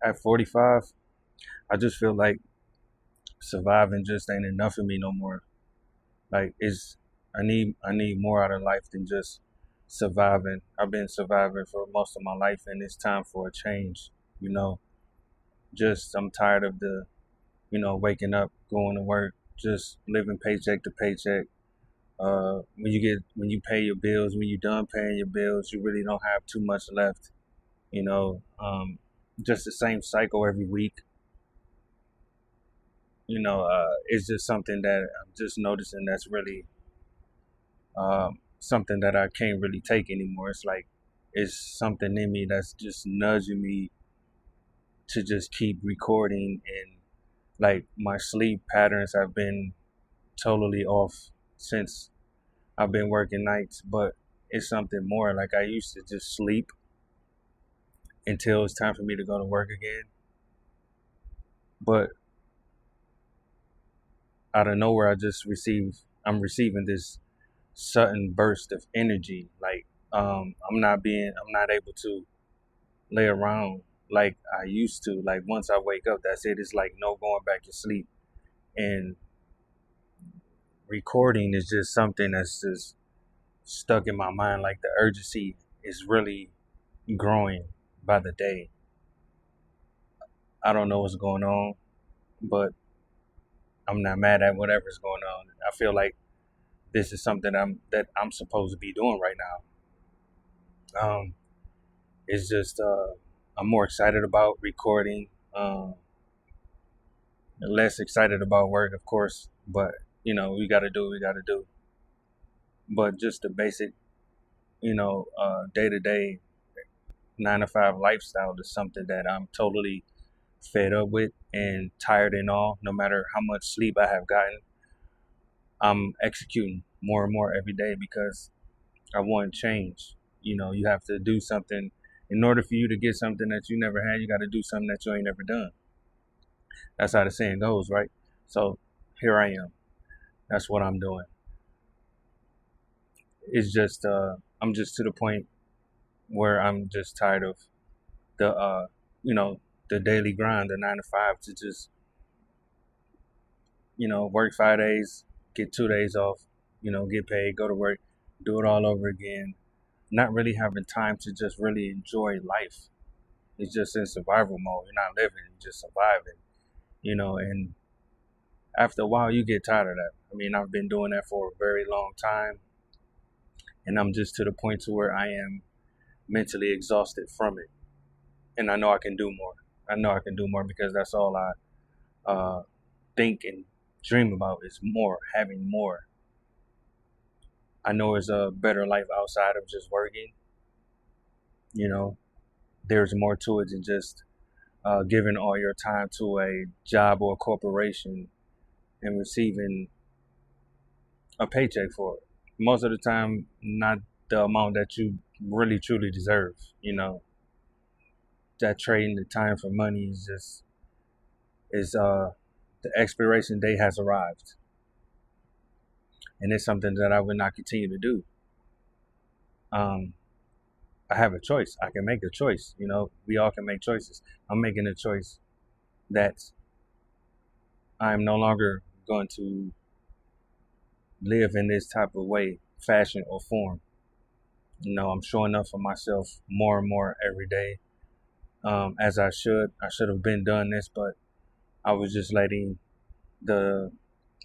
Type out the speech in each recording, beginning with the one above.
At 45, I just feel like surviving just ain't enough for me no more. Like it's I need more out of life than just surviving. I've been surviving for most of my life, and it's time for a change. You know, just I'm tired of the waking up, going to work, just living paycheck to paycheck. When you pay your bills, when you're done paying your bills, you really don't have too much left. You know, just the same cycle every week. It's just something that I'm just noticing that's really something that I can't really take anymore. It's like it's something in me that's just nudging me to just keep recording, and like my sleep patterns have been totally off since I've been working nights, but it's something more. Like I used to just sleep until it's time for me to go to work again. But out of nowhere, I'm receiving this sudden burst of energy. Like I'm not able to lay around like I used to. Like once I wake up, that's it. It's like no going back to sleep. And recording is just something that's just stuck in my mind. Like the urgency is really growing by the day. I don't know what's going on, but I'm not mad at whatever's going on. I feel like this is something I'm supposed to be doing right now. It's just I'm more excited about recording, less excited about work, of course. But we got to do what we got to do. But just the basic, day to day 9 to 5 lifestyle is something that I'm totally fed up with and tired and all. No matter how much sleep I have gotten, I'm executing more and more every day because I want change. You have to do something in order for you to get something that you never had. You got to do something that you ain't never done. That's how the saying goes, right? So here I am. That's what I'm doing. It's just I'm just to the point where I'm just tired of the you know the daily grind, the 9 to 5, to just work 5 days, get 2 days off, get paid, go to work, do it all over again. Not really having time to just really enjoy life. It's just in survival mode. You're not living, you're just surviving. And after a while, you get tired of that. I mean, I've been doing that for a very long time, and I'm just to the point to where I am mentally exhausted from it. And I know I can do more. I know I can do more because that's all I think and dream about is more, having more. I know it's a better life outside of just working. You know, there's more to it than just giving all your time to a job or a corporation and receiving a paycheck for it. Most of the time, not the amount that you really truly deserve. That trading the time for money is the expiration date has arrived, and it's something that I would not continue to do. Um, I have a choice. I can make a choice. We all can make choices. I'm making a choice that I'm no longer going to live in this type of way, fashion, or form. I'm showing up for myself more and more every day, as I should. I should have been done this, but I was just letting the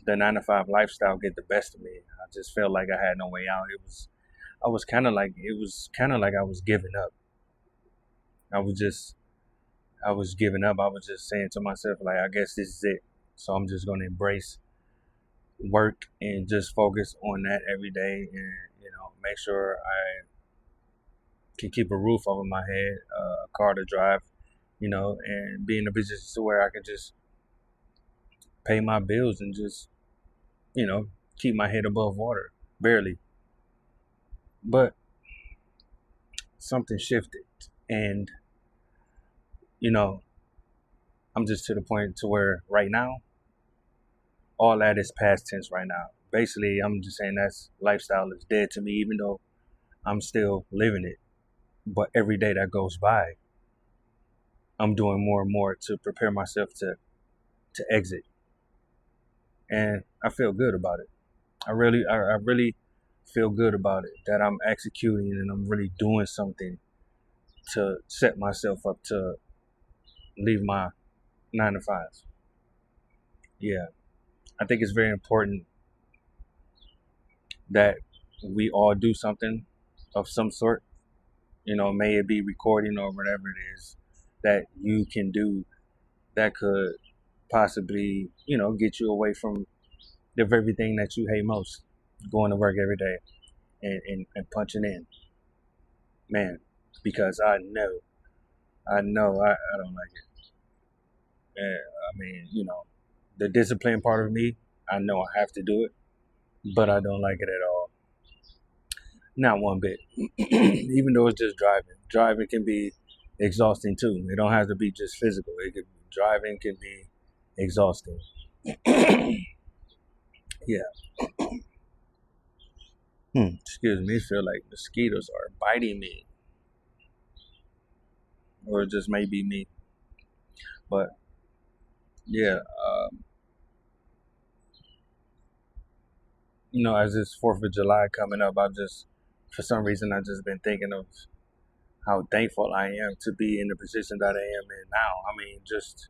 9 to 5 lifestyle get the best of me. I just felt like I had no way out. It was kind of like I was giving up. I was just I was giving up. I was just saying to myself, like, I guess this is it. So I'm just gonna embrace work and just focus on that every day, and make sure I can keep a roof over my head, a car to drive, and be in a position to where I can just pay my bills and just you know keep my head above water, barely. But something shifted, and you know I'm just to the point to where right now all that is past tense right now. Basically, I'm just saying that's lifestyle is dead to me, even though I'm still living it. But every day that goes by, I'm doing more and more to prepare myself to exit, and I feel good about it. I really feel good about it that I'm executing and I'm really doing something to set myself up to leave my 9 to 5. Yeah, I think it's very important that we all do something of some sort. May it be recording or whatever it is that you can do that could possibly, get you away from the very thing that you hate most, going to work every day and punching in, man, because I don't like it. I mean, the discipline part of me, I know I have to do it, but I don't like it at all. Not one bit. Even though it's just driving. Driving can be exhausting too. It don't have to be just physical. Driving can be exhausting. Yeah. Excuse me. I feel like mosquitoes are biting me, or it just may be me. But yeah, as this Fourth of July coming up, for some reason, I just been thinking of how thankful I am to be in the position that I am in now. I mean, just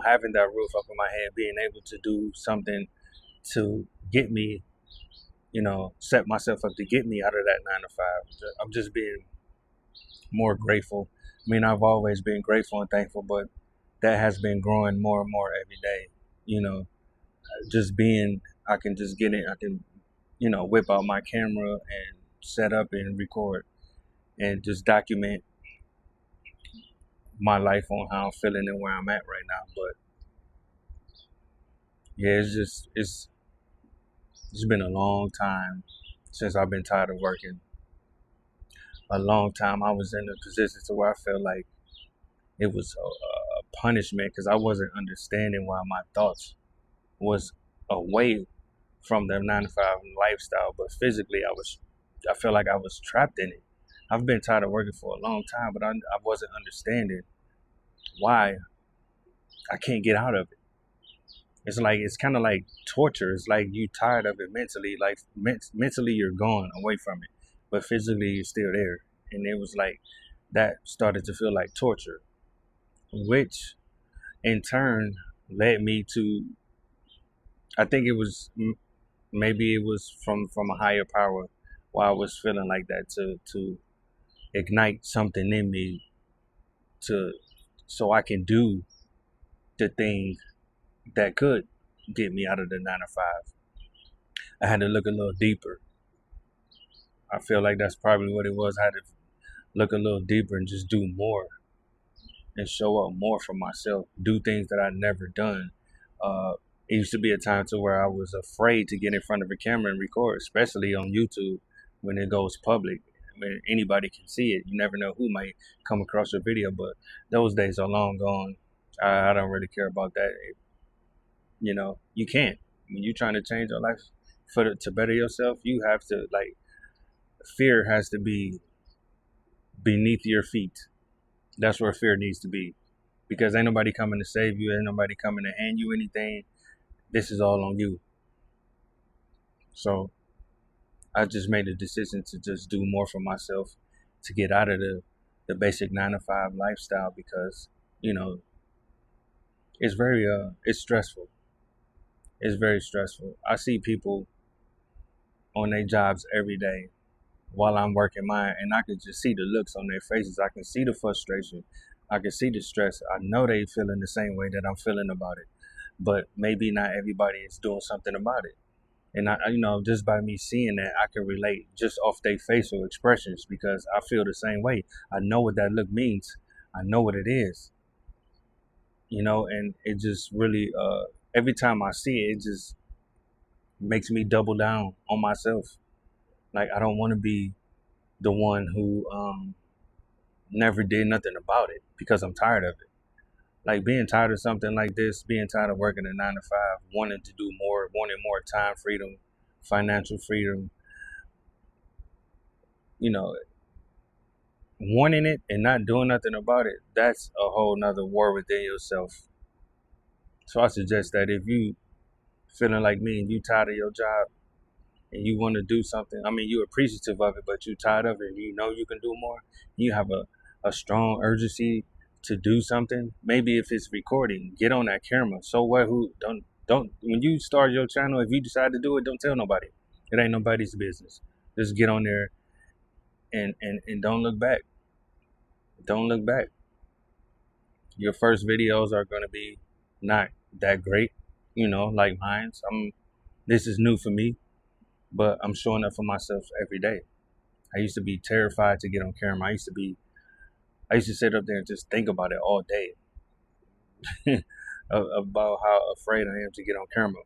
having that roof over my head, being able to do something to get me, set myself up to get me out of that 9 to 5. I'm just being more grateful. I mean, I've always been grateful and thankful, but that has been growing more and more every day. You know, just being, I can just get in, I can, whip out my camera and set up and record and just document my life on how I'm feeling and where I'm at right now. But yeah, it's been a long time since I've been tired of working. A long time I was in a position to where I felt like it was a punishment because I wasn't understanding why my thoughts was away from the 9 to 5 lifestyle, but physically I felt like I was trapped in it. I've been tired of working for a long time, but I wasn't understanding why I can't get out of it. It's kind of like torture. It's like you tired of it mentally. Like mentally, you're gone away from it, but physically, you're still there. And it was like that started to feel like torture, which in turn led me to. I think it was maybe it was from a higher power why I was feeling like that to ignite something in me to so I can do the thing that could get me out of the 9 to 5. I had to look a little deeper. I feel like that's probably what it was. I had to look a little deeper and just do more and show up more for myself, do things that I'd never done. It used to be a time to where I was afraid to get in front of a camera and record, especially on YouTube when it goes public. I mean, anybody can see it. You never know who might come across your video, but those days are long gone. I don't really care about that. You can't. When you're trying to change your life to better yourself, you have to fear has to be beneath your feet. That's where fear needs to be, because ain't nobody coming to save you. Ain't nobody coming to hand you anything. This is all on you. So I just made a decision to just do more for myself to get out of the basic 9 to 5 lifestyle, because it's very it's stressful. It's very stressful. I see people on their jobs every day while I'm working mine, and I can just see the looks on their faces. I can see the frustration. I can see the stress. I know they feeling the same way that I'm feeling about it, but maybe not everybody is doing something about it. And just by me seeing that, I can relate just off their facial expressions, because I feel the same way. I know what that look means. I know what it is. And it just really, every time I see it, it just makes me double down on myself. Like, I don't want to be the one who never did nothing about it, because I'm tired of it. Like, being tired of something like this, being tired of working a 9 to 5, wanting to do more, wanting more time freedom, financial freedom, wanting it and not doing nothing about it, that's a whole nother war within yourself. So I suggest that if you feeling like me and you tired of your job and you want to do something, I mean, you're appreciative of it, but you tired of it and you know you can do more, you have a strong urgency to do something. Maybe if it's recording, get on that camera. So what, who, don't, when you start your channel, if you decide to do it, don't tell nobody. It ain't nobody's business. Just get on there and don't look back. Don't look back. Your first videos are going to be not that great, like mine. This is new for me, but I'm showing up for myself every day. I used to be terrified to get on camera. I used to sit up there and just think about it all day about how afraid I am to get on camera.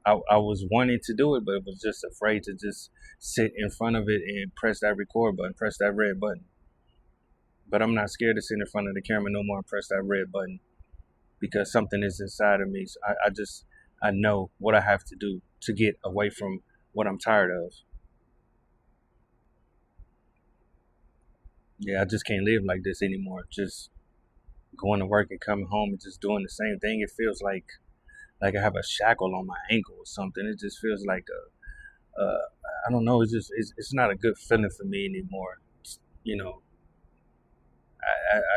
I was wanting to do it, but was just afraid to just sit in front of it and press that record button, press that red button. But I'm not scared to sit in front of the camera no more and press that red button because something is inside of me. So I know what I have to do to get away from what I'm tired of. Yeah, I just can't live like this anymore. Just going to work and coming home and just doing the same thing. It feels like I have a shackle on my ankle or something. It just feels like I don't know. It's not a good feeling for me anymore. You know,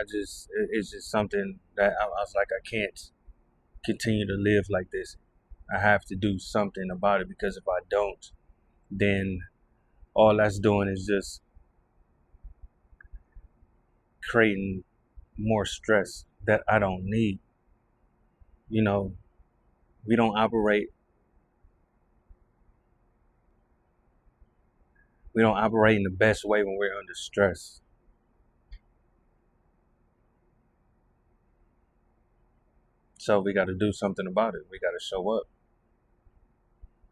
it's just something that I was like, I can't continue to live like this. I have to do something about it because if I don't, then all that's doing is just creating more stress that I don't need. You know, we don't operate in the best way when we're under stress. So we got to do something about it. We got to show up.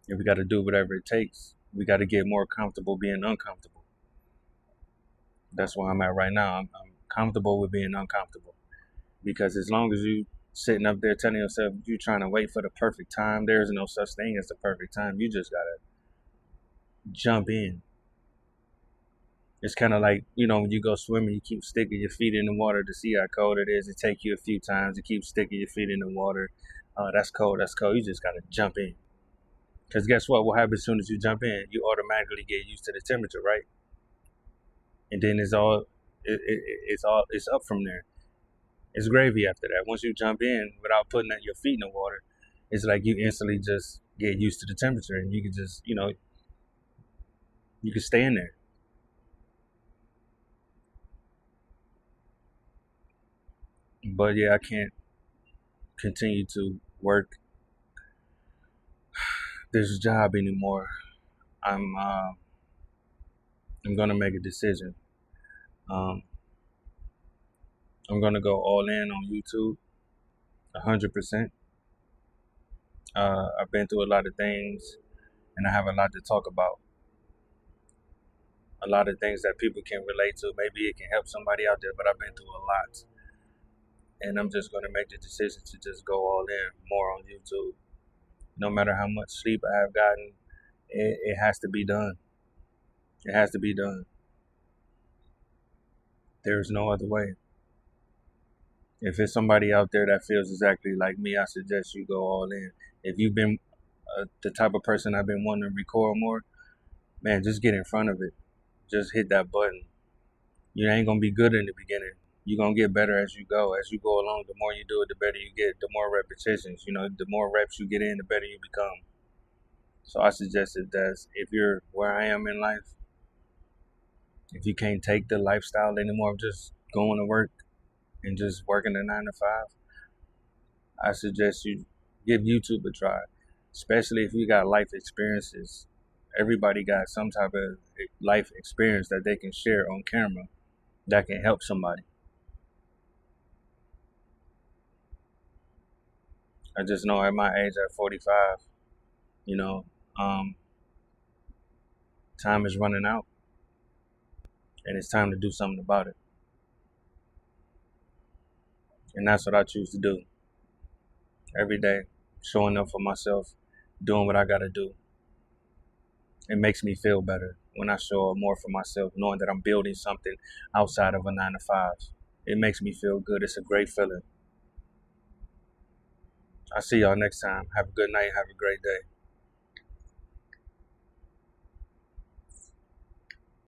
And we got to do whatever it takes. We got to get more comfortable being uncomfortable. That's where I'm at right now. I'm comfortable with being uncomfortable. Because as long as you sitting up there telling yourself you're trying to wait for the perfect time, there is no such thing as the perfect time. You just got to jump in. It's kind of like, when you go swimming, you keep sticking your feet in the water to see how cold it is. It takes you a few times to keep sticking your feet in the water. That's cold. You just got to jump in. Because guess what? What happens as soon as you jump in? You automatically get used to the temperature, right? And then it's up from there. It's gravy after that. Once you jump in without putting your feet in the water, it's like you instantly just get used to the temperature and you can just, you can stay in there. But yeah, I can't continue to work this job anymore. I'm gonna make a decision. Um, I'm gonna go all in on YouTube, 100%. I've been through a lot of things, and I have a lot to talk about. A lot of things that people can relate to. Maybe it can help somebody out there, but I've been through a lot, and I'm just gonna make the decision to just go all in more on YouTube. No matter how much sleep I have gotten, it has to be done. It has to be done. There's no other way. If it's somebody out there that feels exactly like me, I suggest you go all in. If you've been the type of person I've been wanting to record more, man, just get in front of it. Just hit that button. You ain't gonna be good in the beginning. You're gonna get better as you go. As you go along, the more you do it, the better you get. The more repetitions, the more reps you get in, the better you become. So I suggest that if you're where I am in life, if you can't take the lifestyle anymore of just going to work and just working a 9 to 5, I suggest you give YouTube a try, especially if you got life experiences. Everybody got some type of life experience that they can share on camera that can help somebody. I just know at my age, at 45, time is running out and it's time to do something about it. And that's what I choose to do every day, showing up for myself, doing what I got to do. It makes me feel better when I show up more for myself, knowing that I'm building something outside of a 9 to 5. It makes me feel good. It's a great feeling. I'll see y'all next time. Have a good night. Have a great day.